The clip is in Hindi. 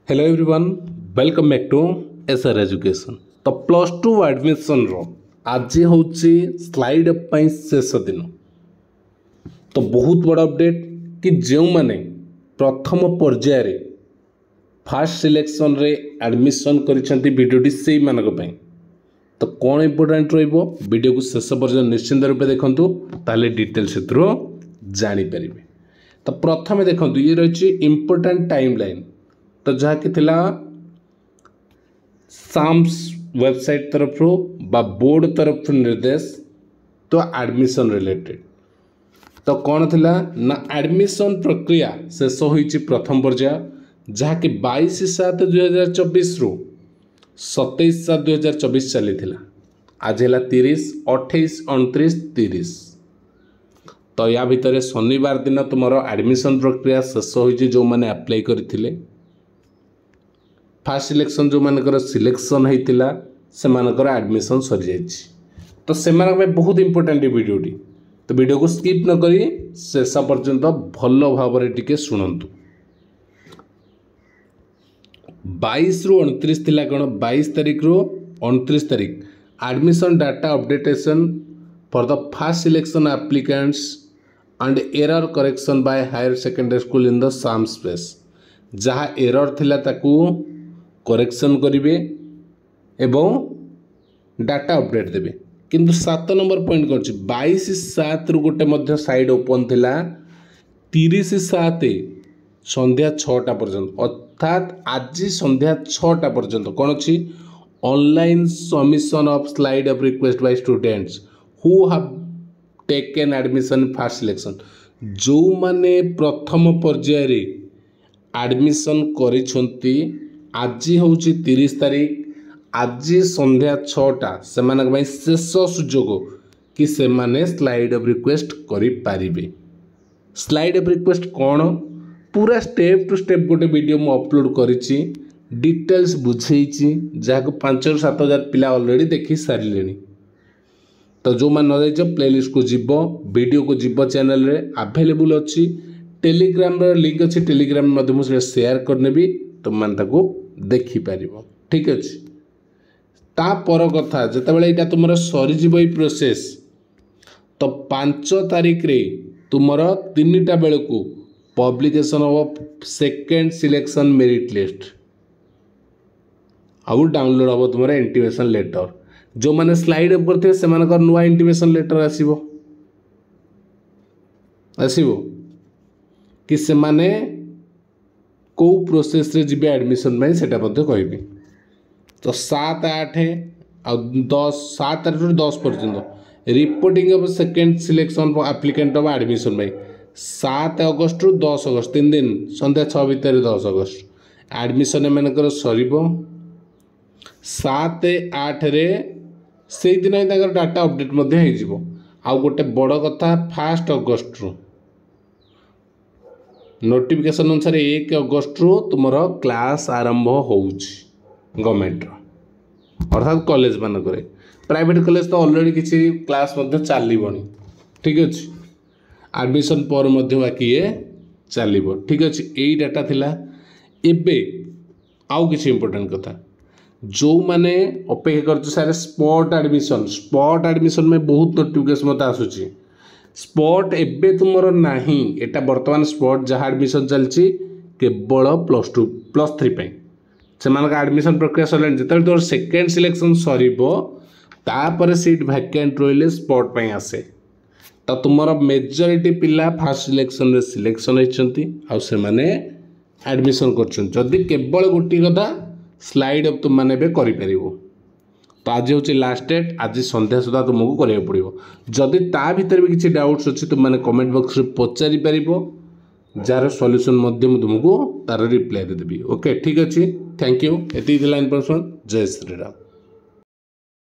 Hello everyone, welcome back to SR education. तो प्लस टू एडमिशन रो आज हूँ स्लाइड अप शेष दिन। तो बहुत बड़ा अपडेट कि जो माने प्रथम पर्यायर फास्ट सिलेक्शन रे एडमिशन करिसेंती वीडियोटी से मानक पई। तो कौन इंपोर्टेंट रहिबो वीडियो को शेष पर्यंत निश्चिंत रूपे देखंतु, ताले डिटेल सेत्रो जानि परिबे। तो प्रथम देखंतु ये रही इंपोर्टेंट टाइमलाइन। तो जहाँ कि थिला साम्स वेबसाइट तरफ बा बोर्ड तरफ निर्देश तो एडमिशन रिलेटेड। तो कौन थिला ना एडमिशन प्रक्रिया शेष होईची प्रथम पर्याय जहाँ कि 22/7/2024 रु 27/7/2024 चली थिला। आज है 30, 28, 29, 30। तो या भितर शनिवार दिन तुम एडमिशन प्रक्रिया शेष होईची जो माने अप्लाई करथिले। फास्ट सिलेक्शन जो मानकर सिलेक्शन होता से मानकर एडमिशन सरी जाइए। तो से बहुत इंपोर्टेंट वीडियोटी। तो वीडियो को स्किप न करी शेष पर्यंत भल भाव टिके शुणु। 22 रु 29 थिला कौन 22 तारीख रु 29 तारीख admission data updatation for the first selection applicants and error correction by higher secondary school in the SAMS space. जहाँ एरर थिला ताकू करेक्शन करेंगे एवं डाटा अपडेट देवे। किंतु 7 नंबर पॉइंट कर 22/7 रु गोटे साइड ओपन थिला 30/7 संध्या 6टा पर्यंत, अर्थात आज संध्या 6टा पर्यंत कौन अच्छी online submission of slide of request bye students who have taken admission fast selection. जो माने प्रथम पर्यायर एडमिशन करिसंती आज हूँ 30 तारीख आज संध्या 6टा से शेष सुजोग कि से माने स्लाइड ऑफ रिक्वेस्ट करें। स्लाइड ऑफ रिक्वेस्ट कौन पूरा स्टेप टू स्टेप गोटे वीडियो मु अपलोड करिछि, डिटेल्स बुझेई जहाँ 5,000-7,000 हजार पिला ऑलरेडी देखी सारे। तो जो मान न जाइए प्लेलिस्ट को जीव वीडियो को जीव चैनल रे अवेलेबल अच्छी। टेलीग्राम लिंक अच्छी, टेलीग्राम मुझे शेयर करनेबी तुम मैंने देखिपर। ठीक अच्छे तापर कथा जितेबाला यहाँ तुम सरीज प्रोसेस तो 5 तारीख रे तुम 3टा बेलू publication of second selection merit list आउ डाउनलोड हम तुम इंटीमेशन लेटर। जो मैंने स्लाइड अप करते से नुआ इंटीमेशन लेटर आसो कि से माने को प्रोसेस रे जिबे एडमिशन में सेटा कहबी। तो 7, 8 और 10 7 रु 10 पर्यंत reporting of second selection applicant of admission में 7 अगस्त रु 10 अगस्त 3 दिन संध्या 6 भितर 10 अगस्त एडमिशन एमनकर सरीबो। 7, 8 रे से दिन ही डाटा अपडेट मध्य हो जिवो। आउ गोटे बड़ कथा 1 अगस्त रु नोटिफिकेशन अनुसार 1 अगस्त रु तुम क्लास आरंभ हो गवर्नमेंट अर्थात कॉलेज मानक। प्राइवेट कॉलेज तो ऑलरेडी किसी क्लास चलनी। ठीक अच्छे एडमिशन पर बाकी ये चलो। ठीक अच्छे यही डाटा थिला। एबे आउ किसी इंपोर्टेंट कथा जो माने अपेक्षा कर सारे स्पॉट एडमिशन में बहुत नोटिफिकेशन मत आसूची। स्पॉट एबे तुमर नाही एटा वर्तमान स्पॉट जहाँ एडमिशन चलती केवल +2 +3 से एडमिशन प्रक्रिया सरलानी। जो तुम second selection sir seat vacant रही स्पॉट पे आसे। तो तुमर मेजॉरिटी पिला फास्ट सिलेक्शन रे सिलेक्शन होती एडमिशन कर केवल गोटे कथा स्लाइड अप तुम मैंने कर। तो आज हूँ लास्ट डेट, आज संध्या सुधा तुमको करा पड़ो। जदि ता भीतर भी किसी डाउट्स अच्छी तुम मैंने कमेंट बॉक्स में पचारि पार जार सॉल्यूशन तुमको तार रिप्लाई देदेवी। ओके ठीक अच्छे, थैंक यू। ये इन्फॉर्मेशन। जय श्री राम।